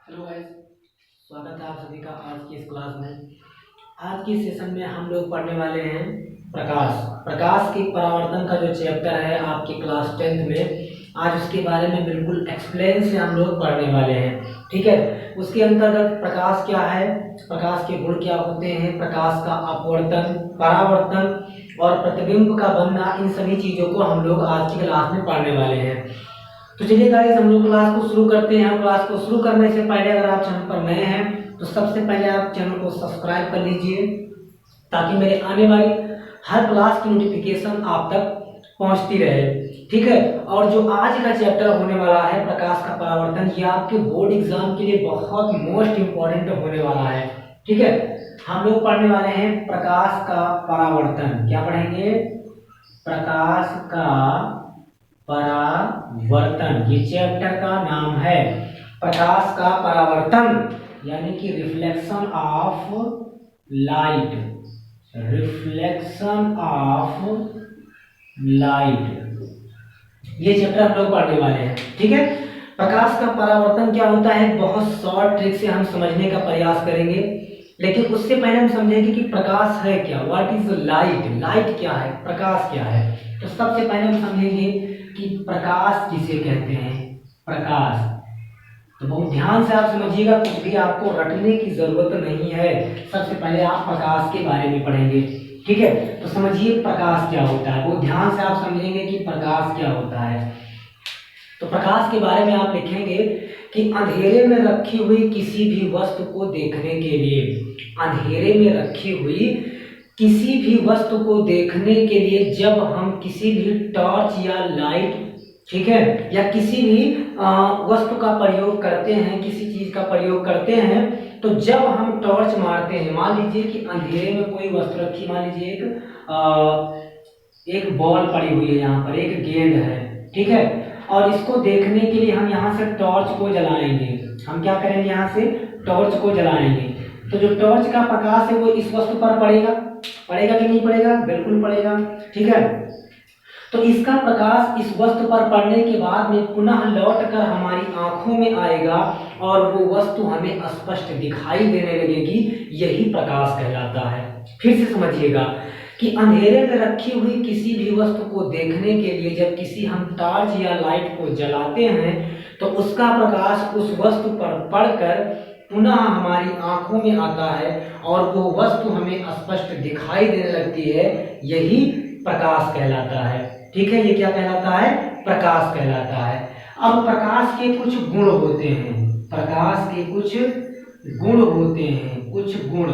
Hello guys, स्वागत है आप सभी का आज की इस क्लास में। आज की सेशन में हम लोग पढ़ने वाले हैं प्रकाश प्रकाश की परावर्तन का जो चैप्टर है आपकी क्लास 10th में। आज उसके बारे में बिल्कुल एक्सप्लेन से हम लोग पढ़ने वाले हैं। ठीक है, उसके अंतर्गत प्रकाश क्या है, प्रकाश के गुण क्या होते हैं, प्रकाश का अपवर्तन, परावर्तन और प्रतिबिंब का बनना, इन सभी चीज़ों को हम लोग आज की क्लास में पढ़ने वाले हैं। तो चलिए गाइस, हम लोग क्लास को शुरू करते हैं। क्लास को शुरू करने से पहले अगर आप चैनल पर नए हैं तो सबसे पहले आप चैनल को सब्सक्राइब कर लीजिए ताकि मेरे आने वाली हर क्लास की नोटिफिकेशन आप तक पहुंचती रहे। ठीक है, और जो आज का चैप्टर होने वाला है प्रकाश का परावर्तन, ये आपके बोर्ड एग्जाम के लिए बहुत मोस्ट इंपॉर्टेंट होने वाला है। ठीक है, हम लोग पढ़ने वाले हैं प्रकाश का परावर्तन। क्या पढ़ेंगे? प्रकाश का परावर्तन, ये चैप्टर का नाम है प्रकाश का परावर्तन, यानी कि reflection of light, reflection of light, ये चैप्टर हम लोग पढ़ने वाले हैं। ठीक है, प्रकाश का परावर्तन क्या होता है, बहुत शॉर्ट ट्रिक से हम समझने का प्रयास करेंगे। लेकिन उससे पहले हम समझेंगे कि प्रकाश है क्या, व्हाट इज लाइट, लाइट क्या है, प्रकाश क्या है। तो सबसे पहले हम समझेंगे कि प्रकाश किसे कहते हैं। प्रकाश, तो बहुत ध्यान से आप समझिएगा, कुछ भी आपको रटने की जरूरत नहीं है। सबसे पहले आप प्रकाश के बारे में पढ़ेंगे। ठीक है, तो समझिए प्रकाश क्या होता है, बहुत ध्यान से आप समझेंगे कि प्रकाश क्या होता है। तो प्रकाश के बारे में आप लिखेंगे कि अंधेरे में रखी हुई किसी भी वस्तु को देखने के लिए, अंधेरे में रखी हुई किसी भी वस्तु को देखने के लिए जब हम किसी भी टॉर्च या लाइट, ठीक है, या किसी भी वस्तु का प्रयोग करते हैं, किसी चीज का प्रयोग करते हैं, तो जब हम टॉर्च मारते हैं, मान लीजिए कि अंधेरे में कोई वस्तु रखी, मान लीजिए एक बॉल पड़ी हुई है, यहाँ पर एक गेंद है, ठीक है, और इसको देखने के लिए हम यहाँ से टॉर्च को जलाएंगे। हम क्या करेंगे, यहाँ से टॉर्च को जलाएंगे, तो जो टॉर्च का प्रकाश है वो इस वस्तु पर पड़ेगा, पड़ेगा कि नहीं पड़ेगा? बिल्कुल पड़ेगा। ठीक है, तो इसका प्रकाश इस वस्तु पर पड़ने के बाद में पुनः लौटकर हमारी आंखों में आएगा और वो वस्तु हमें स्पष्ट दिखाई देने लगेगी, यही प्रकाश कहलाता है। फिर से समझिएगा कि अंधेरे में रखी हुई किसी भी वस्तु को देखने के लिए जब किसी हम टॉर्च या लाइट को जलाते हैं तो उसका प्रकाश उस वस्तु पर पड़कर पुनः हमारी आंखों में आता है और वो वस्तु हमें स्पष्ट दिखाई देने लगती है, यही प्रकाश कहलाता है। ठीक है, ये क्या कहलाता है? प्रकाश कहलाता है। अब प्रकाश के कुछ गुण होते हैं, प्रकाश के कुछ गुण होते हैं, कुछ गुण,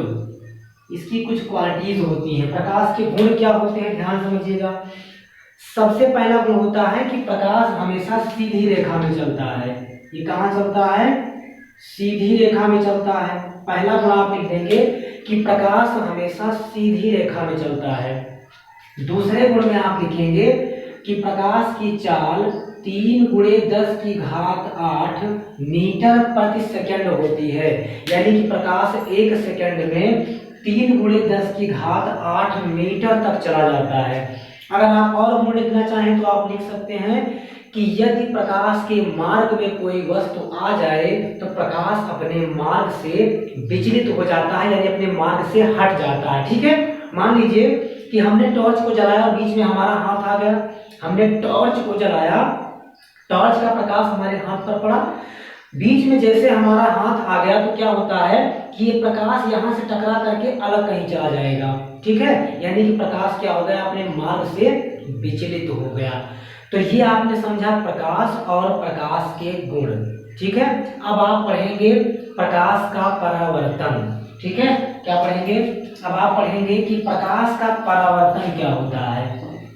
इसकी कुछ क्वालिटीज होती हैं। प्रकाश के गुण क्या होते हैं, ध्यान समझिएगा। सबसे पहला गुण होता है कि प्रकाश हमेशा सीधी रेखा में चलता है। ये कहाँ चलता है? सीधी रेखा में चलता है। पहला गुण आप लिख देंगे कि प्रकाश हमेशा सीधी रेखा में चलता है। दूसरे गुण में आप लिखेंगे कि प्रकाश की चाल 3 × 10⁸ मीटर प्रति सेकंड होती है, यानी कि प्रकाश 1 सेकंड में 3 × 10⁸ मीटर तक चला जाता है। अगर आप और गुण लिखना चाहें तो आप लिख सकते हैं कि यदि प्रकाश के मार्ग में कोई वस्तु आ जाए तो प्रकाश अपने मार्ग से विचलित हो जाता है, यानी अपने मार्ग से हट जाता है। ठीक है, मान लीजिए कि हमने टॉर्च को जलाया और बीच में हमारा हाथ आ गया, हमने टॉर्च को जलाया, टॉर्च का प्रकाश हमारे हाथ पर पड़ा, बीच में जैसे हमारा हाथ आ गया तो क्या होता है कि ये प्रकाश यहाँ से टकरा करके अलग कहीं चला जाएगा। ठीक है, यानी कि प्रकाश क्या हो गया, अपने मार्ग से विचलित हो गया। तो ये आपने समझा प्रकाश और प्रकाश के गुण। ठीक है, अब आप पढ़ेंगे प्रकाश का परावर्तन। ठीक है, क्या पढ़ेंगे? अब आप पढ़ेंगे कि प्रकाश का परावर्तन क्या होता है।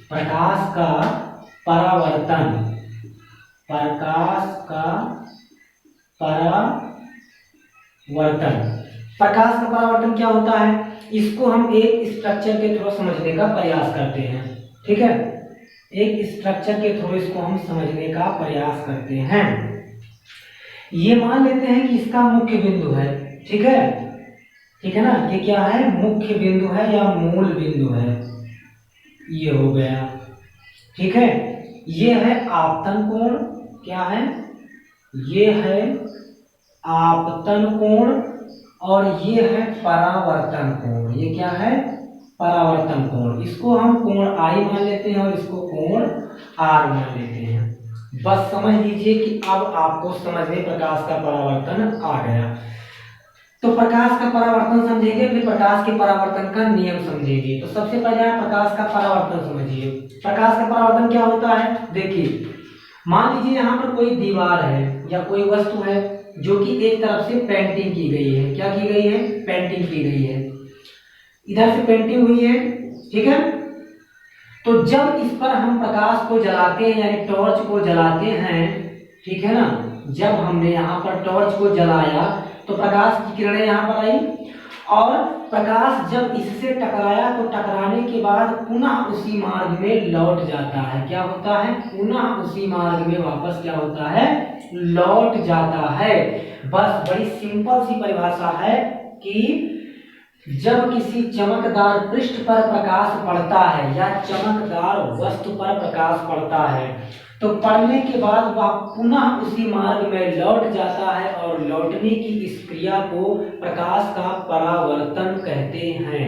प्रकाश का परावर्तन, प्रकाश का परावर्तन, प्रकाश का परावर्तन क्या होता है, इसको हम एक स्ट्रक्चर के थ्रू समझने का प्रयास करते हैं। ठीक है, एक स्ट्रक्चर के थ्रू इसको हम समझने का प्रयास करते हैं। ये मान लेते हैं कि इसका मुख्य बिंदु है। ठीक है, ठीक है ना, ये क्या है? मुख्य बिंदु है या मूल बिंदु है, ये हो गया। ठीक है, ये है आपतन कोण, क्या है? ये है आपतन कोण और ये है परावर्तन कोण। ये क्या है? परावर्तन कोण। इसको हम कोण आई मान लेते हैं और इसको कोण आर मान लेते हैं। बस समझ लीजिए कि अब आपको समझ में प्रकाश का परावर्तन आ गया। तो प्रकाश का परावर्तन समझेंगे, फिर प्रकाश के परावर्तन का नियम समझेंगे। तो सबसे पहले आप प्रकाश का परावर्तन समझिए। प्रकाश का परावर्तन क्या होता है? देखिए, मान लीजिए यहाँ पर कोई दीवार है या कोई वस्तु है जो कि एक तरफ से पेंटिंग की गई है। क्या की गई है? पेंटिंग की गई है। इधर से पेंटिंग हुई है, ठीक है। तो जब इस पर हम प्रकाश को जलाते हैं यानी टॉर्च को जलाते हैं, ठीक है ना, जब हमने यहाँ पर टॉर्च को जलाया तो प्रकाश की किरणें यहाँ पर आई और प्रकाश जब इससे टकराया तो टकराने के बाद पुनः उसी मार्ग में लौट जाता है। क्या होता है? पुनः उसी मार्ग में वापस क्या होता है? लौट जाता है। बस बड़ी सिंपल सी परिभाषा है कि जब किसी चमकदार पृष्ठ पर प्रकाश पड़ता है या चमकदार वस्तु पर प्रकाश पड़ता है तो पड़ने के बाद वह पुनः उसी मार्ग में लौट जाता है और लौटने की इस क्रिया को प्रकाश का परावर्तन कहते हैं।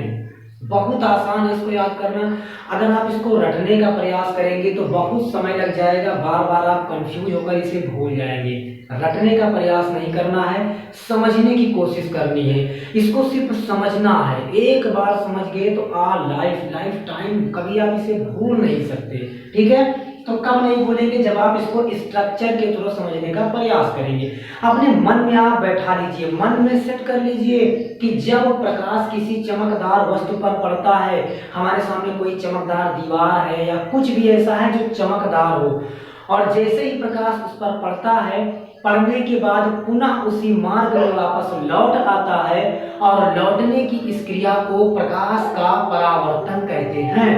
बहुत आसान है इसको याद करना। अगर आप इसको रटने का प्रयास करेंगे तो बहुत समय लग जाएगा, बार बार आप कंफ्यूज होकर इसे भूल जाएंगे। रटने का प्रयास नहीं करना है, समझने की कोशिश करनी है। इसको सिर्फ समझना है। एक बार समझ गए तो लाइफ टाइम कभी आप इसे भूल नहीं सकते, ठीक है। तो कब नहीं भूलेंगे? जब आप इसको स्ट्रक्चर के थ्रू समझने का प्रयास करेंगे। अपने मन में आप बैठा लीजिए, मन में सेट कर लीजिए कि जब प्रकाश किसी चमकदार वस्तु पर पड़ता है, हमारे सामने कोई चमकदार दीवार है या कुछ भी ऐसा है जो चमकदार हो, और जैसे ही प्रकाश उस पर पड़ता है, पड़ने के बाद पुनः उसी मार्ग में वापस लौट आता है और लौटने की इस क्रिया को प्रकाश का परावर्तन कहते हैं।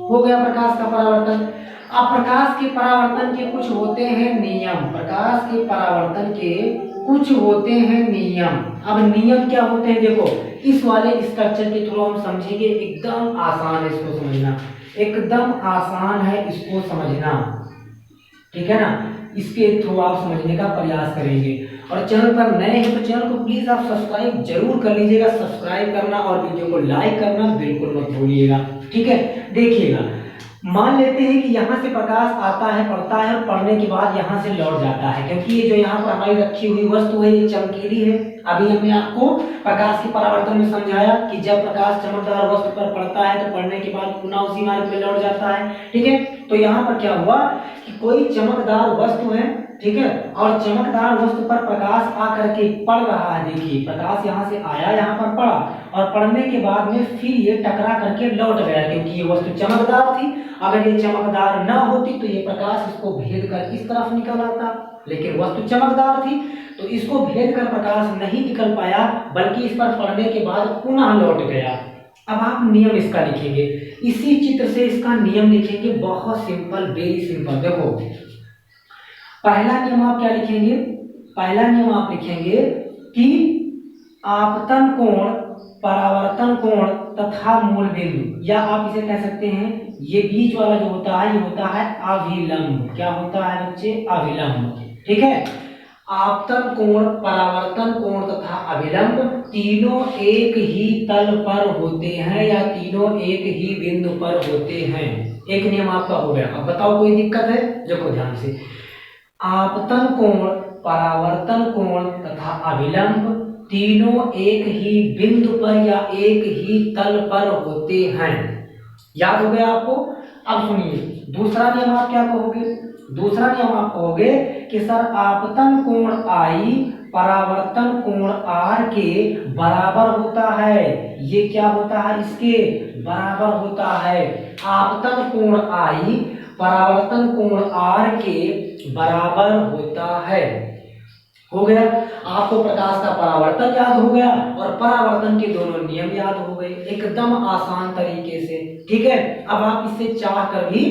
हो गया प्रकाश का परावर्तन। अब प्रकाश के परावर्तन के कुछ होते हैं नियम। प्रकाश के परावर्तन के कुछ होते हैं नियम। अब नियम क्या होते हैं? देखो, इस वाले स्ट्रक्चर के थ्रू हम समझेंगे। एकदम आसान है इसको समझना, एकदम आसान है इसको समझना, ठीक है ना। इसके थ्रू आप समझने का प्रयास करेंगे। और चैनल पर नए हैं तो चैनल को प्लीज आप सब्सक्राइब जरूर कर लीजिएगा। सब्सक्राइब करना और वीडियो को लाइक करना बिल्कुल मत भूलिएगा, ठीक है। देखिएगा, मान लेते हैं कि यहाँ से प्रकाश आता है, पड़ता है और पड़ने के बाद यहाँ से लौट जाता है, क्योंकि ये जो यहाँ पर हमारी रखी हुई वस्तु है ये चमकीली है। अभी हमने आपको प्रकाश के परावर्तन में समझाया कि जब प्रकाश चमकदार वस्तु पर पड़ता है तो पड़ने के बाद पुनः उसी मार्ग में लौट जाता है, ठीक है। तो यहाँ पर क्या हुआ कि कोई चमकदार वस्तु है, ठीक है, और चमकदार वस्तु पर प्रकाश आकर के पड़ रहा है। देखिए, प्रकाश यहाँ से आया, यहाँ पर पड़ा और पड़ने के बाद में फिर ये टकरा करके लौट गया, क्योंकि ये वस्तु चमकदार थी। अगर ये चमकदार न होती तो ये प्रकाश इसको भेद कर इस तरफ निकल आता, लेकिन वस्तु चमकदार थी तो इसको भेद कर प्रकाश नहीं निकल पाया, बल्कि इस पर पड़ने के बाद पुनः लौट गया। अब आप नियम इसका लिखेंगे, इसी चित्र से इसका नियम लिखेंगे। बहुत सिंपल, वेरी सिंपल। देखो, पहला नियम आप क्या लिखेंगे? पहला नियम आप लिखेंगे कि आपतन कोण, परावर्तन कोण तथा मूल बिंदु, या आप इसे कह सकते हैं ये बीच वाला जो होता है ये होता है अभिलंब। क्या होता है बच्चे? अभिलंब, ठीक है। आपतन कोण, परावर्तन कोण तथा अभिलंब तीनों एक ही तल पर होते हैं या तीनों एक ही बिंदु पर होते हैं। एक नियम आपका हो गया। अब बताओ कोई दिक्कत है? देखो ध्यान से, आपतन कोण, परावर्तन कोण तथा अभिलंब तीनों एक ही बिंदु पर या एक ही तल पर होते हैं। याद हो गया आपको? अब सुनिए, दूसरा नियम आप क्या कहोगे? दूसरा नियम आप कहोगे कि सर आपतन कोण आई परावर्तन कोण आर के बराबर होता है। ये क्या होता है? इसके बराबर होता है। आपतन कोण आई परावर्तन कोण आर के बराबर होता है। हो गया। आपको प्रकाश का परावर्तन याद हो गया और परावर्तन के दोनों नियम याद हो गए, एकदम आसान तरीके से, ठीक है। अब आप इसे चाह कर भी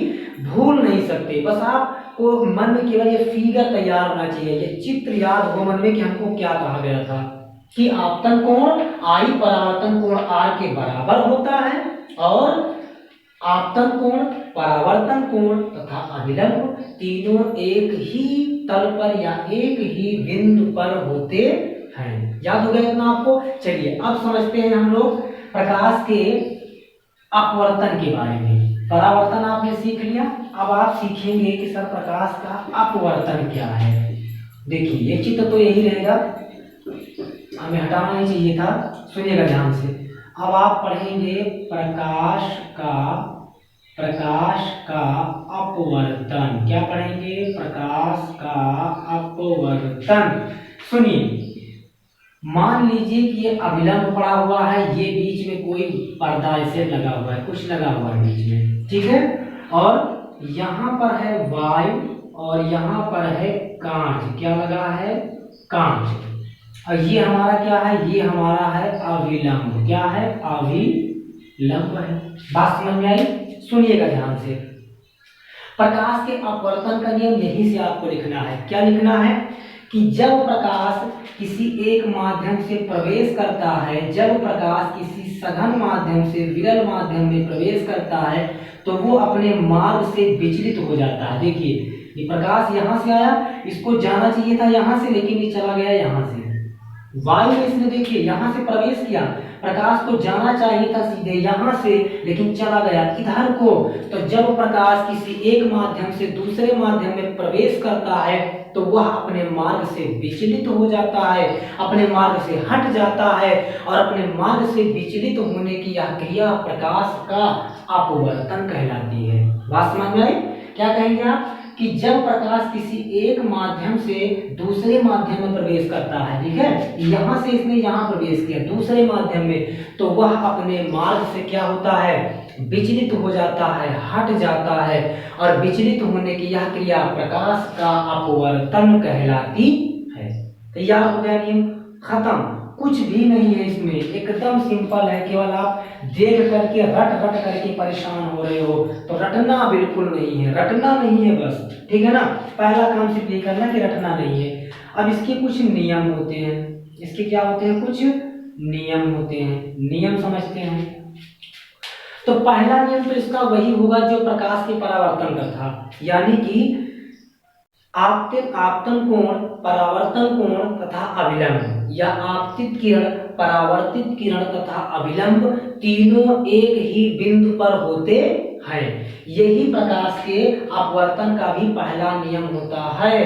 भूल नहीं सकते। बस आपको मन में केवल ये फिगर तैयार होना चाहिए, ये चित्र याद हो मन में कि हमको क्या कहा गया था कि आपतन कोण आई परावर्तन कोण आर के बराबर होता है और आपतन कोण, परावर्तन कोण तथा अभिलंब तीनों एक ही तल पर या एक ही बिंदु पर होते हैं। याद हो गया इतना आपको? चलिए अब समझते हैं हम लोग प्रकाश के अपवर्तन के बारे में। परावर्तन आपने सीख लिया, अब आप सीखेंगे कि सर प्रकाश का अपवर्तन क्या है। देखिए ये चित्र तो यही रहेगा, हमें हटाना नहीं चाहिए था, सुनिएगा ध्यान से। अब आप पढ़ेंगे प्रकाश का अपवर्तन। क्या पढ़ेंगे? प्रकाश का अपवर्तन। सुनिए, मान लीजिए कि ये अभिलंब पड़ा हुआ है, ये बीच में कोई पर्दा ऐसे लगा हुआ है, कुछ लगा हुआ है बीच में, ठीक है, और यहाँ पर है वायु और यहाँ पर है कांच। क्या लगा है? कांच। और ये हमारा क्या है? ये हमारा है अभिलंब। क्या है? अभिलंब है। बात समझ में आई? सुनिएगा ध्यान से। प्रकाश के अपवर्तन का नियम यहीं से आपको लिखना है। क्या लिखना है? कि जब प्रकाश किसी एक माध्यम से प्रवेश करता है, जब प्रकाश किसी सघन माध्यम से विरल माध्यम में प्रवेश करता है, तो वो अपने मार्ग से विचलित हो जाता है। देखिए ये प्रकाश यहाँ से आया, इसको जाना चाहिए था यहाँ से, लेकिन ये चला गया यहाँ से। वायु में इसने देखिए यहाँ से प्रवेश किया, प्रकाश को जाना चाहिए था सीधे यहाँ से, लेकिन चला गया इधर को। तो जब प्रकाश किसी एक माध्यम से दूसरे माध्यम में प्रवेश करता है, तो वह अपने मार्ग से विचलित हो जाता है, अपने मार्ग से हट जाता है, और अपने मार्ग से विचलित होने की यह क्रिया प्रकाश का अपवर्तन कहलाती है। बात समझ में आई? क्या कहेंगे आप? कि जब प्रकाश किसी एक माध्यम से दूसरे माध्यम में प्रवेश करता है, ठीक है, यहाँ से इसने यहाँ प्रवेश किया दूसरे माध्यम में, तो वह अपने मार्ग से क्या होता है? विचलित हो जाता है, हट जाता है, और विचलित होने की यह क्रिया प्रकाश का अपवर्तन कहलाती है। तैयार हो गया नियम? खत्म। कुछ भी नहीं है इसमें, एकदम सिंपल है। केवल आप देख करके रट करके परेशान हो रहे हो, तो रटना बिल्कुल नहीं है, रटना नहीं है बस, ठीक है ना। पहला काम सिर्फ ये करना कि रटना नहीं है। अब इसके कुछ नियम होते हैं, इसके क्या होते हैं? कुछ नियम होते हैं। नियम समझते हैं। तो पहला नियम तो इसका वही होगा जो प्रकाश के परावर्तन का था, यानी कि आपतन कोण, परावर्तन कोण तथा अभिलंब, या आपतित किरण, परावर्तित किरण तथा अभिलंब तीनों एक ही बिंदु पर होते हैं। यही प्रकाश के अपवर्तन का भी पहला नियम होता है,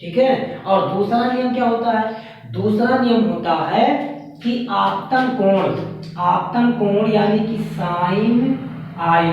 ठीक है। और दूसरा नियम क्या होता है? दूसरा नियम होता है कि आपतन कोण यानी कि साइन आई,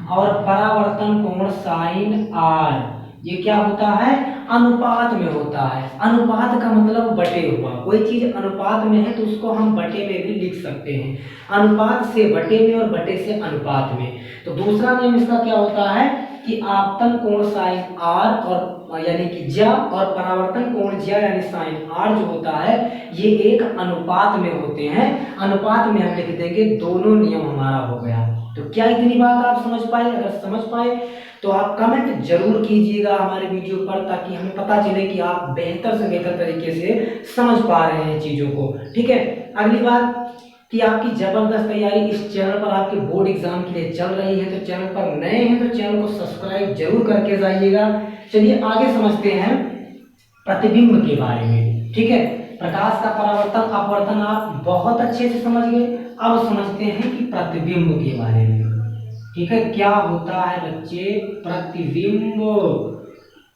और परावर्तन कोण साइन आर, ये क्या होता है? अनुपात में होता है। अनुपात का मतलब बटे हुआ। कोई चीज अनुपात में है तो उसको हम बटे में भी लिख सकते हैं, अनुपात से बटे में और बटे से अनुपात में। तो दूसरा नियम इसका क्या होता है कि आपतन कोण साइन आर और यानी कि ज्या, और परावर्तन कोण ज्या यानी साइन आर जो होता है, ये एक अनुपात में होते हैं। अनुपात में हम लिख देंगे, दोनों नियम हमारा हो गया। तो क्या इतनी बात आप समझ पाए? अगर समझ पाए तो आप कमेंट जरूर कीजिएगा हमारे वीडियो पर, ताकि हमें पता चले कि आप बेहतर से बेहतर तरीके से समझ पा रहे हैं चीजों को, ठीक है। अगली बात कि आपकी जबरदस्त तैयारी इस चैनल पर आपके बोर्ड एग्जाम के लिए चल रही है, तो चैनल पर नए हैं तो चैनल को सब्सक्राइब जरूर करके जाइएगा। चलिए आगे समझते हैं प्रतिबिंब के बारे में, ठीक है। प्रकाश का परावर्तन अपवर्तन आप बहुत अच्छे से समझ गए। अब समझते हैं कि प्रतिबिंब के बारे में, ठीक है। क्या होता है बच्चे? प्रतिबिंब।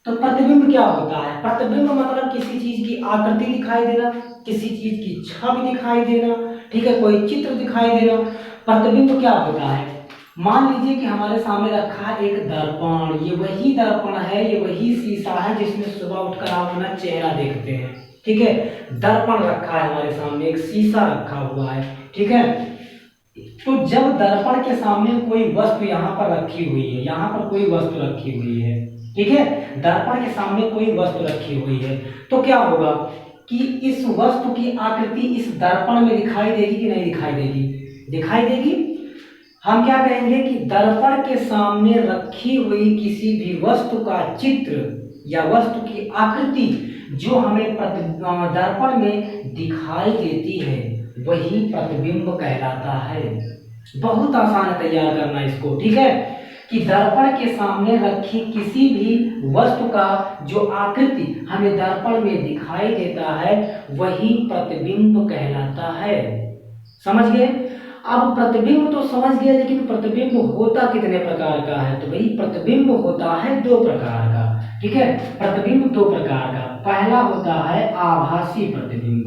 तो प्रतिबिंब क्या होता है? प्रतिबिंब मतलब किसी चीज की आकृति दिखाई देना, किसी चीज की छवि दिखाई देना, ठीक है, कोई चित्र दिखाई देना। प्रतिबिंब क्या होता है? मान लीजिए कि हमारे सामने रखा है एक दर्पण, ये वही दर्पण है, ये वही शीशा है जिसमें सुबह उठकर आप अपना चेहरा देखते हैं, ठीक है। दर्पण रखा है हमारे सामने, एक शीशा रखा हुआ है, ठीक है। तो जब दर्पण के सामने कोई वस्तु यहाँ पर रखी हुई है, यहाँ पर कोई वस्तु रखी हुई है, ठीक है, दर्पण के सामने कोई वस्तु रखी हुई है, तो क्या होगा कि इस वस्तु की आकृति इस दर्पण में दिखाई देगी कि नहीं दिखाई देगी? दिखाई देगी। हम क्या कहेंगे कि दर्पण के सामने रखी हुई किसी भी वस्तु का चित्र या वस्तु की आकृति जो हमें दर्पण में दिखाई देती है, वही प्रतिबिंब कहलाता है। बहुत आसान है तैयार करना इसको, ठीक है। कि दर्पण के सामने रखी किसी भी वस्तु का जो आकृति हमें दर्पण में दिखाई देता है वही प्रतिबिंब कहलाता है। समझ गए? अब प्रतिबिंब तो समझ गए, लेकिन प्रतिबिंब होता कितने प्रकार का है? तो भाई प्रतिबिंब होता है दो प्रकार का, ठीक है। प्रतिबिंब दो प्रकार का, पहला होता है आभासी प्रतिबिंब,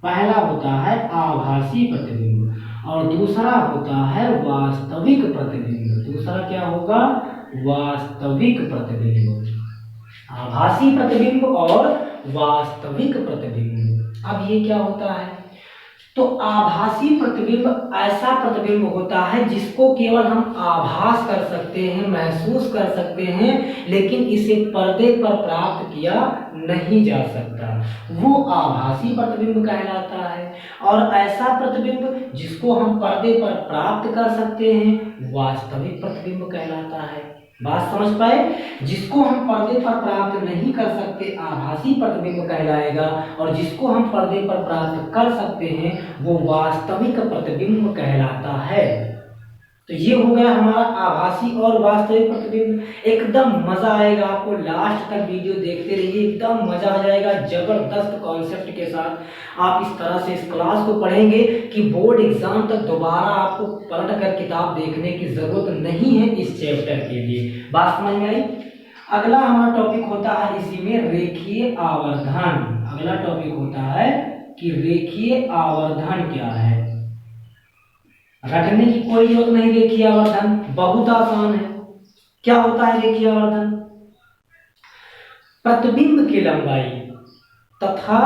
पहला होता है आभासी प्रतिबिंब, और दूसरा होता है वास्तविक प्रतिबिंब। दूसरा क्या होगा? वास्तविक प्रतिबिंब। आभासी प्रतिबिंब और वास्तविक प्रतिबिंब। अब ये क्या होता है? तो आभासी प्रतिबिंब ऐसा प्रतिबिंब होता है जिसको केवल हम आभास कर सकते हैं, महसूस कर सकते हैं, लेकिन इसे पर्दे पर प्राप्त किया नहीं जा सकता, वो आभासी प्रतिबिंब कहलाता है। और ऐसा प्रतिबिंब जिसको हम पर्दे पर प्राप्त कर सकते हैं वास्तविक प्रतिबिंब कहलाता है। बात समझ पाए? जिसको हम पर्दे पर प्राप्त नहीं कर सकते आभासी प्रतिबिंब कहलाएगा, और जिसको हम पर्दे पर प्राप्त कर सकते हैं वो वास्तविक प्रतिबिंब कहलाता है। तो ये हो गया हमारा आभासी और वास्तविक प्रतिबिंब। एकदम मजा आएगा आपको, लास्ट तक वीडियो देखते रहिए, एकदम मजा आ जाएगा। जबरदस्त कॉन्सेप्ट के साथ आप इस तरह से इस क्लास को पढ़ेंगे कि बोर्ड एग्जाम तक दोबारा आपको पलट कर किताब देखने की जरूरत नहीं है इस चैप्टर के लिए। बात समझ में आई? अगला हमारा टॉपिक होता है इसी में रेखीय आवर्धन। अगला टॉपिक होता है कि रेखीय आवर्धन क्या है। रटने की कोई जरूरत नहीं, रेखीय आवर्धन बहुत आसान है। क्या होता है रेखीय आवर्धन? प्रतिबिंब की लंबाई तथा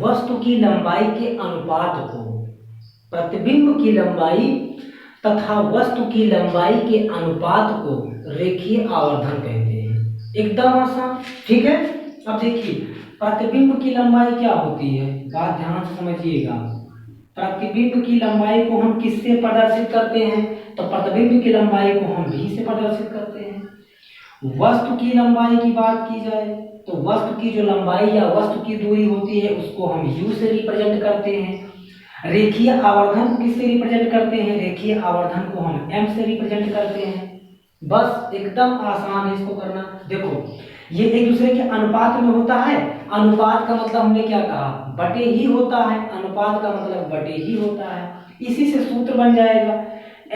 वस्तु की लंबाई के अनुपात को, प्रतिबिंब की लंबाई तथा वस्तु की लंबाई के अनुपात को रेखीय आवर्धन कहते हैं। एकदम आसान, ठीक है। अब देखिए प्रतिबिंब की लंबाई क्या होती है, बात ध्यान से समझिएगा। प्रतिबिंब की लंबाई को हम किससे प्रदर्शित करते हैं? तो प्रतिबिंब की लंबाई को हम v से प्रदर्शित करते हैं। वस्तु की लंबाई की बात की जाए तो वस्तु की जो लंबाई या वस्तु की दूरी होती है उसको हम u से रिप्रेजेंट करते हैं। रेखीय आवर्धन को किससे रिप्रेजेंट करते हैं? रेखीय आवर्धन को हम m से रिप्रेजेंट करते हैं। बस एकदम आसान है इसको करना। देखो ये एक दूसरे के अनुपात में होता है। अनुपात का मतलब हमने क्या कहा? बटे ही होता है। अनुपात का मतलब बटे ही होता है। इसी से सूत्र बन जाएगा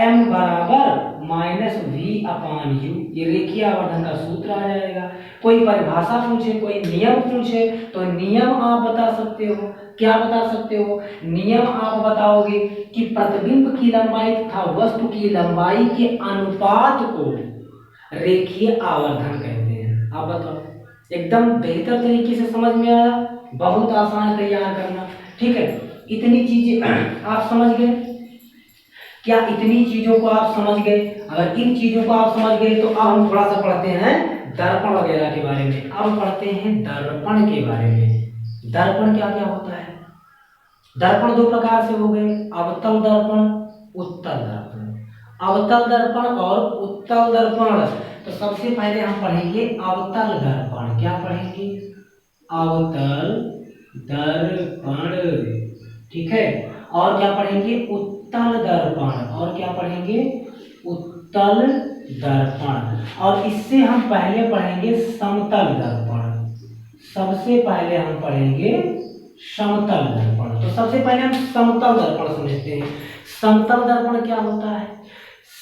m बराबर माइनस वी अपान यू। ये रेखीय आवर्धन का सूत्र आ जाएगा। कोई परिभाषा पूछे, कोई नियम पूछे तो नियम आप बता सकते हो। क्या बता सकते हो? नियम आप बताओगे कि प्रतिबिंब की लंबाई तथा वस्तु की लंबाई के अनुपात को रेखीय आवर्धन कहते हैं। आप बताओ, एकदम बेहतर तरीके से समझ में आया? बहुत आसान तैयार करना, ठीक है। इतनी चीजें आप समझ गए क्या? इतनी चीजों को आप समझ गए? अगर इन चीजों को आप समझ गए तो अब हम थोड़ा सा पढ़ते हैं दर्पण वगैरह के बारे में। अब पढ़ते हैं दर्पण के बारे में। दर्पण क्या क्या होता है? दर्पण दो प्रकार से हो गए, अवतल दर्पण, उत्तल दर्पण। अवतल दर्पण और उत्तल दर्पण। तो सबसे पहले हम पढ़ेंगे अवतल दर्पण। क्या पढ़ेंगे? अवतल दर्पण, ठीक है। और क्या पढ़ेंगे? उत्तल दर्पण। और क्या पढ़ेंगे? उत्तल दर्पण। और इससे हम पहले पढ़ेंगे समतल दर्पण। सबसे पहले हम पढ़ेंगे समतल दर्पण। तो सबसे पहले हम समतल दर्पण समझते हैं। समतल दर्पण क्या होता है?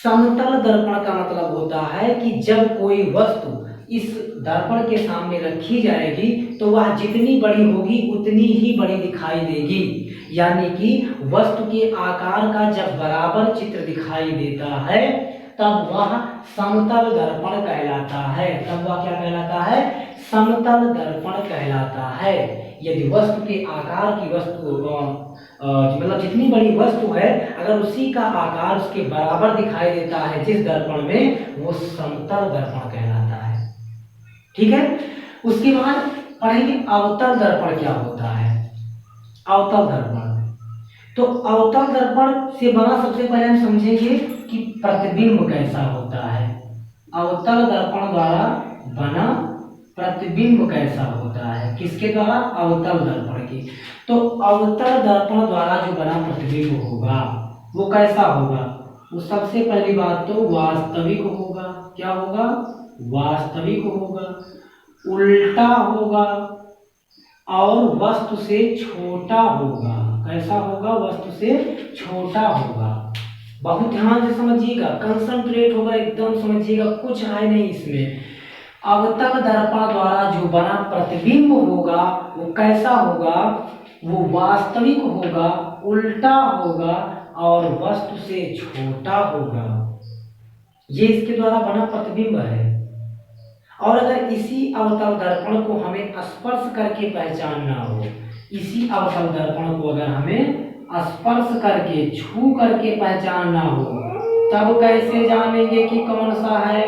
समतल दर्पण का मतलब होता है कि जब कोई वस्तु इस दर्पण के सामने रखी जाएगी तो वह जितनी बड़ी होगी उतनी ही बड़ी दिखाई देगी। यानी कि वस्तु के आकार का जब बराबर चित्र दिखाई देता है तब वह समतल दर्पण कहलाता है। तब वह क्या कहलाता है? समतल दर्पण कहलाता है। यदि वस्तु के आकार की वस्तु मतलब जितनी बड़ी वस्तु है अगर उसी का आकार उसके बराबर दिखाई देता है जिस दर्पण में, वो समतल दर्पण कहलाता है, ठीक है। उसके बाद पढ़ेंगे अवतल दर्पण क्या होता है। अवतल दर्पण, तो अवतल दर्पण से बना सबसे पहले हम समझेंगे कि प्रतिबिंब कैसा होता है। अवतल दर्पण द्वारा बना प्रतिबिंब कैसा होता है? किसके द्वारा? अवतल दर्पण के। तो अवतल दर्पण द्वारा जो बना प्रतिबिंब होगा वो कैसा होगा? वो सबसे पहली बात तो वास्तविक होगा। क्या होगा? वास्तविक होगा, उल्टा होगा और वस्तु से छोटा होगा। कैसा होगा? वस्तु से छोटा होगा। बहुत ध्यान से समझिएगा, कंसंट्रेट होगा, एकदम समझिएगा, कुछ है नहीं इसमें। अवतल दर्पण द्वारा जो बना प्रतिबिंब होगा वो कैसा होगा? वो वास्तविक होगा, उल्टा होगा और वस्तु से छोटा होगा। ये इसके द्वारा बना प्रतिबिंब है। और अगर इसी अवतल दर्पण को हमें स्पर्श करके पहचानना हो, इसी अवतल दर्पण को अगर हमें स्पर्श करके, छू करके पहचानना हो, तब कैसे जानेंगे कि कौन सा है?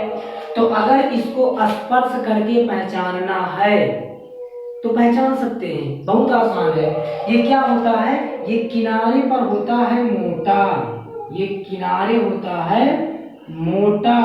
तो अगर इसको स्पर्श करके पहचानना है तो पहचान सकते हैं, बहुत आसान है। ये क्या होता है? ये किनारे पर होता है मोटा, ये किनारे होता है मोटा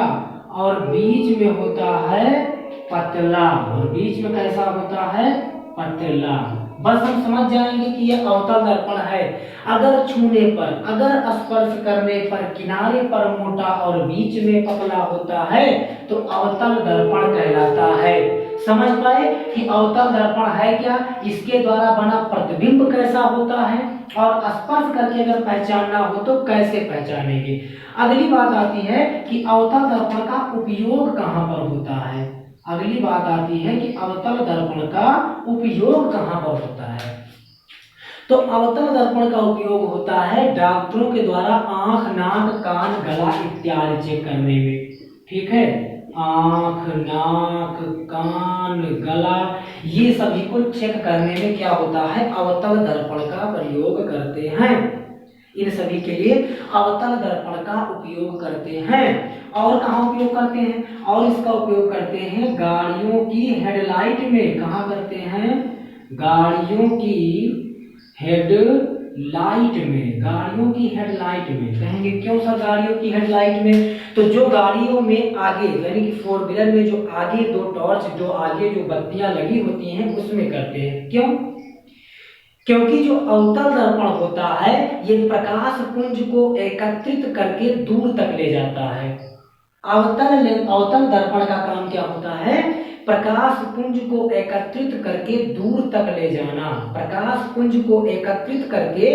और बीच में होता है पतला, और बीच में कैसा होता है? पतला। बस हम समझ जाएंगे कि यह अवतल दर्पण है। अगर छूने पर, अगर स्पर्श करने पर किनारे पर मोटा और बीच में पतला होता है तो अवतल दर्पण कहलाता है। समझ पाए कि अवतल दर्पण है क्या, इसके द्वारा बना प्रतिबिंब कैसा होता है, और स्पर्श करके अगर पहचानना हो तो कैसे पहचानेंगे। अगली बात आती है कि अवतल दर्पण का उपयोग कहाँ पर होता है। अगली बात आती है कि अवतल दर्पण का उपयोग कहाँ पर होता है। तो अवतल दर्पण का उपयोग होता है डॉक्टरों के द्वारा आंख, नाक, कान, गला इत्यादि चेक करने में। ठीक है, आंख, नाक, कान, गला, ये सभी को चेक करने में क्या होता है? अवतल दर्पण का प्रयोग करते हैं। इन सभी के लिए अवतल दर्पण का उपयोग करते हैं। और कहाँ उपयोग करते हैं? और इसका उपयोग करते हैं गाड़ियों की हेडलाइट में। कहाँ करते हैं? गाड़ियों की हेडलाइट में। गाड़ियों की हेडलाइट में कहेंगे क्यों सर गाड़ियों की हेडलाइट में? तो जो गाड़ियों में आगे, यानी कि फोर व्हीलर में जो आगे दो टॉर्च, जो आगे जो बत्तियां लगी होती हैं उसमें करते हैं। क्यों? क्योंकि जो अवतल दर्पण होता है ये प्रकाश पुंज को एकत्रित करके दूर तक ले जाता है। अवतल दर्पण का काम क्या होता है? प्रकाश पुंज को एकत्रित करके दूर तक ले जाना। प्रकाश पुंज को एकत्रित करके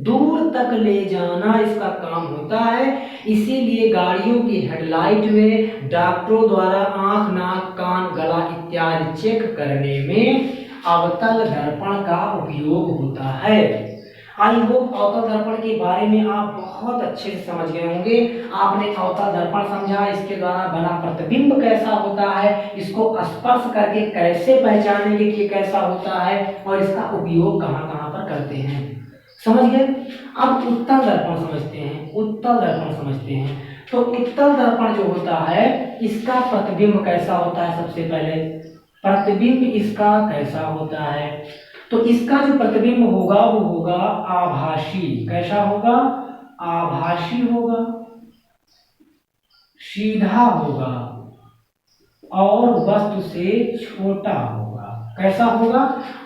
दूर तक ले जाना इसका काम होता है। इसीलिए गाड़ियों की हेडलाइट में डॉक्टरों द्वारा आंख, नाक, कान, गला इत्यादि चेक करने में अवतल दर्पण का उपयोग होता है। आई होप अवतल दर्पण के बारे में आप बहुत अच्छे से समझ गए होंगे। आपने अवतल दर्पण समझा, इसके द्वारा बना प्रतिबिंब कैसा होता है, इसको स्पर्श करके कैसे पहचानेंगे कि कैसा होता है, और इसका उपयोग कहाँ कहाँ पर करते हैं। समझ गए? अब उत्तल दर्पण समझते हैं। उत्तल दर्पण समझते हैं। तो उत्तल दर्पण जो होता है इसका प्रतिबिंब कैसा होता है? सबसे पहले प्रतिबिंब इसका कैसा होता है? तो इसका जो प्रतिबिंब होगा वो होगा आभासी। कैसा होगा? आभासी होगा, सीधा होगा और वस्तु से छोटा होगा। कैसा होगा?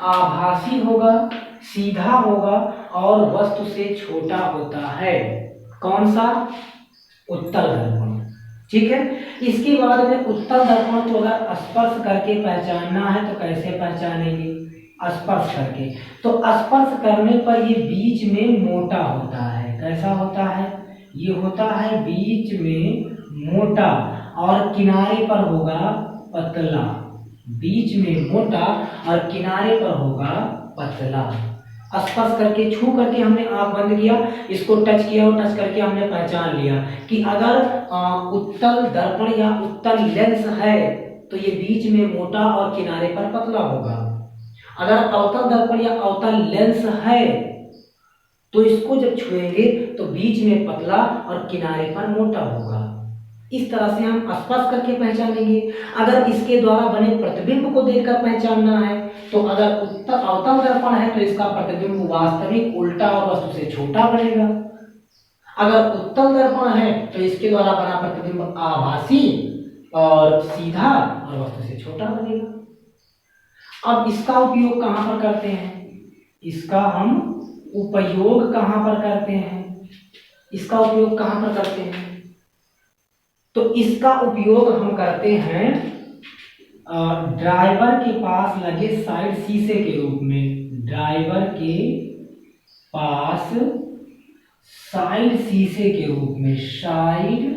आभासी होगा, सीधा होगा और वस्तु से छोटा होता है। कौन सा? उत्तल दर्पण। ठीक है, इसके बाद में उत्तल दर्पण को अगर स्पर्श करके पहचानना है तो कैसे पहचानेंगे? स्पर्श करके। तो स्पर्श करने पर ये बीच में मोटा होता है। कैसा होता है? ये होता है बीच में मोटा और किनारे पर होगा पतला। बीच में मोटा और किनारे पर होगा पतला। स्पर्श करके, छू करके हमने आंख बंद किया, इसको टच किया और टच करके हमने पहचान लिया कि अगर उत्तल दर्पण या उत्तल लेंस है तो ये बीच में मोटा और किनारे पर पतला होगा। अगर अवतल दर्पण या अवतल लेंस है तो इसको जब छुएंगे तो बीच में पतला और किनारे पर मोटा होगा। इस तरह से हम स्पर्श करके पहचानेंगे। अगर इसके द्वारा बने प्रतिबिंब को देखकर पहचानना है तो अगर अवतल दर्पण है तो इसका प्रतिबिंब वास्तविक, उल्टा और वस्तु से छोटा बनेगा। अगर उत्तल दर्पण है तो इसके द्वारा बना प्रतिबिंब आभासी और सीधा और वस्तु से छोटा बनेगा। अब इसका उपयोग कहाँ पर करते हैं? इसका हम उपयोग कहाँ पर करते हैं? इसका उपयोग कहाँ पर करते हैं? तो इसका उपयोग हम करते हैं ड्राइवर के पास लगे साइड शीशे के रूप में। ड्राइवर के पास साइड शीशे के रूप में, साइड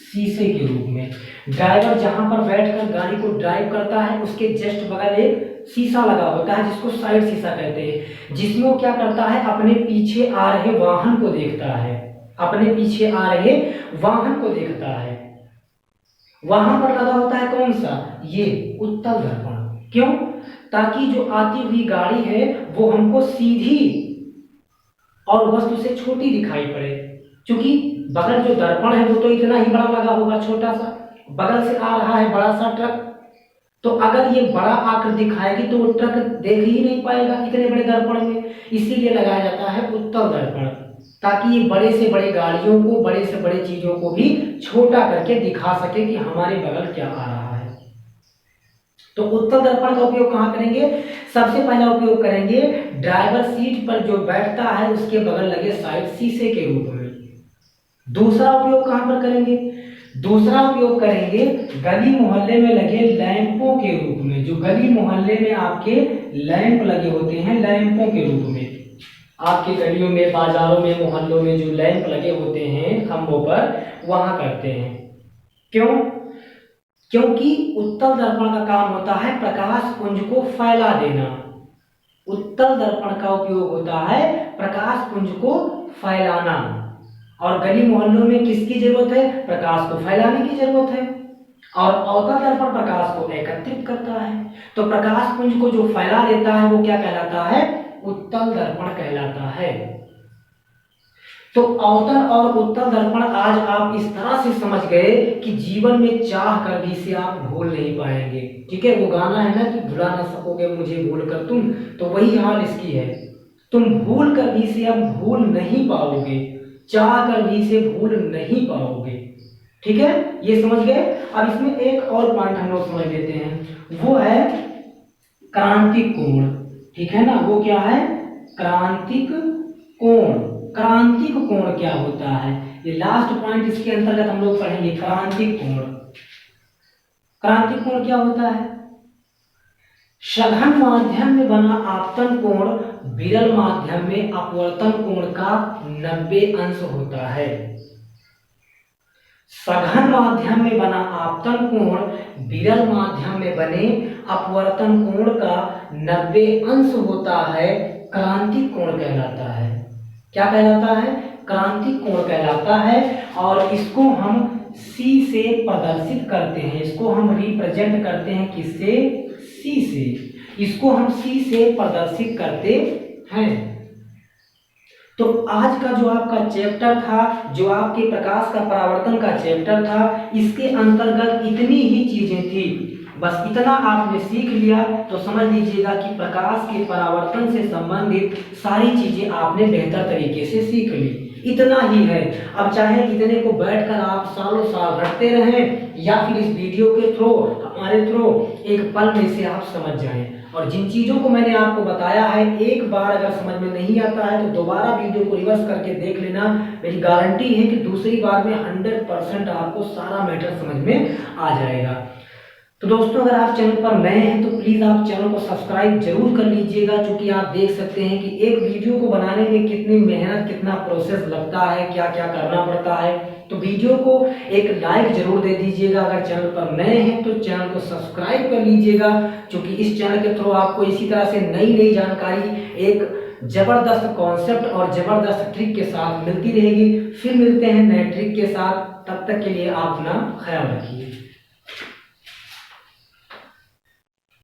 शीशे के रूप में। ड्राइवर जहां पर बैठकर गाड़ी को ड्राइव करता है उसके जस्ट बगल एक शीशा लगा होता है जिसको साइड शीशा कहते हैं, जिसमें वो क्या करता है, अपने पीछे आ रहे वाहन को देखता है, अपने पीछे आ रहे वाहन को देखता है। वहां पर लगा होता है कौन सा, ये उत्तल दर्पण। क्यों? ताकि जो आती हुई गाड़ी है वो हमको सीधी और वस्तु से छोटी दिखाई पड़े, क्योंकि बगल जो दर्पण है वो तो इतना ही बड़ा लगा होगा, छोटा सा बगल से आ रहा है बड़ा सा ट्रक, तो अगर ये बड़ा आकर दिखाएगी तो वो ट्रक देख ही नहीं पाएगा इतने बड़े दर्पण में। इसीलिए लगाया जाता है उत्तल दर्पण, ताकि ये बड़े से बड़े गाड़ियों को, बड़े से बड़े चीजों को भी छोटा करके दिखा सके कि हमारे बगल क्या आ रहा है। तो उत्तल दर्पण का उपयोग कहाँ करेंगे? सबसे पहला उपयोग करेंगे ड्राइवर सीट पर जो बैठता है उसके बगल लगे साइड शीशे के रूप में। दूसरा उपयोग कहाँ पर करेंगे? दूसरा उपयोग करेंगे गली मोहल्ले में लगे लैंपों के रूप में। जो गली मोहल्ले में आपके लैंप लगे होते हैं, लैंपों के रूप में, आपके गलियों में, बाजारों में, मोहल्लों में जो लैंप लगे होते हैं खंभों पर, वहां करते हैं। क्यों? क्योंकि उत्तल दर्पण का काम होता है प्रकाश पुंज को फैला देना। उत्तल दर्पण का उपयोग होता है प्रकाश पुंज को फैलाना, और गली मोहल्लों में किसकी जरूरत है? प्रकाश को फैलाने की जरूरत है। और अवतल दर्पण प्रकाश को एकत्रित करता है। तो प्रकाश पुंज को जो फैला देता है वो क्या कहलाता है? उत्तल दर्पण कहलाता है। तो अवतल और उत्तल दर्पण आज आप इस तरह से समझ गए कि जीवन में चाह कर भी इसे आप भूल नहीं पाएंगे। ठीक है, वो गाना है ना कि भुला ना सकोगे मुझे भूल कर तुम, तो वही हाल इसकी है। तुम भूल कर भी इसे अब भूल नहीं पाओगे, चाह कर भी इसे भूल नहीं पाओगे। ठीक है, ये समझ गए। अब इसमें एक और पॉइंट हम लोग समझ लेते हैं, वो है क्रांतिक कोण। ठीक है ना, वो क्या है? क्रांतिक कोण। क्रांतिक कोण क्या होता है? ये लास्ट पॉइंट इसके अंतर्गत हम लोग पढ़ेंगे, क्रांतिक कोण। क्रांतिक कोण क्या होता है? सघन माध्यम में बना आपतन कोण विरल माध्यम में अपवर्तन कोण का 90 अंश होता है। सघन माध्यम में बना आपतन कोण विरल माध्यम में बने अपवर्तन कोण का 90 अंश होता है, क्रांतिक कोण कहलाता है। क्या कहलाता है? क्रांतिक कोण कहलाता है। और इसको हम C से प्रदर्शित करते हैं, इसको हम रिप्रेजेंट करते हैं किससे? C से। इसको हम C से प्रदर्शित करते हैं। तो आज का जो आपका चैप्टर था, जो आपके प्रकाश का परावर्तन का चैप्टर था, इसके अंतर्गत इतनी ही चीजें थी। बस इतना आपने सीख लिया तो समझ लीजिएगा कि प्रकाश के परावर्तन से संबंधित सारी चीजें आपने बेहतर तरीके से सीख ली। इतना ही है। अब चाहे इतने को बैठकर आप सालों साल रटते रहें या फिर इस वीडियो के थ्रू, हमारे थ्रू एक पल में से आप समझ जाएं। और जिन चीजों को मैंने आपको बताया है, एक बार अगर समझ में नहीं आता है तो दोबारा वीडियो को रिवर्स करके देख लेना। मेरी गारंटी है कि दूसरी बार में 100% आपको सारा मैटर समझ में आ जाएगा। तो दोस्तों, अगर आप चैनल पर नए हैं तो प्लीज़ आप चैनल को सब्सक्राइब जरूर कर लीजिएगा, क्योंकि आप देख सकते हैं कि एक वीडियो को बनाने में कितनी मेहनत, कितना प्रोसेस लगता है, क्या क्या करना पड़ता है। तो वीडियो को एक लाइक जरूर दे दीजिएगा। अगर चैनल पर नए हैं तो चैनल को सब्सक्राइब कर लीजिएगा, क्योंकि इस चैनल के थ्रू आपको इसी तरह से नई नई जानकारी एक जबरदस्त कॉन्सेप्ट और जबरदस्त ट्रिक के साथ मिलती रहेगी। फिर मिलते हैं नए ट्रिक के साथ, तब तक के लिए आप अपना ख्याल रखिए।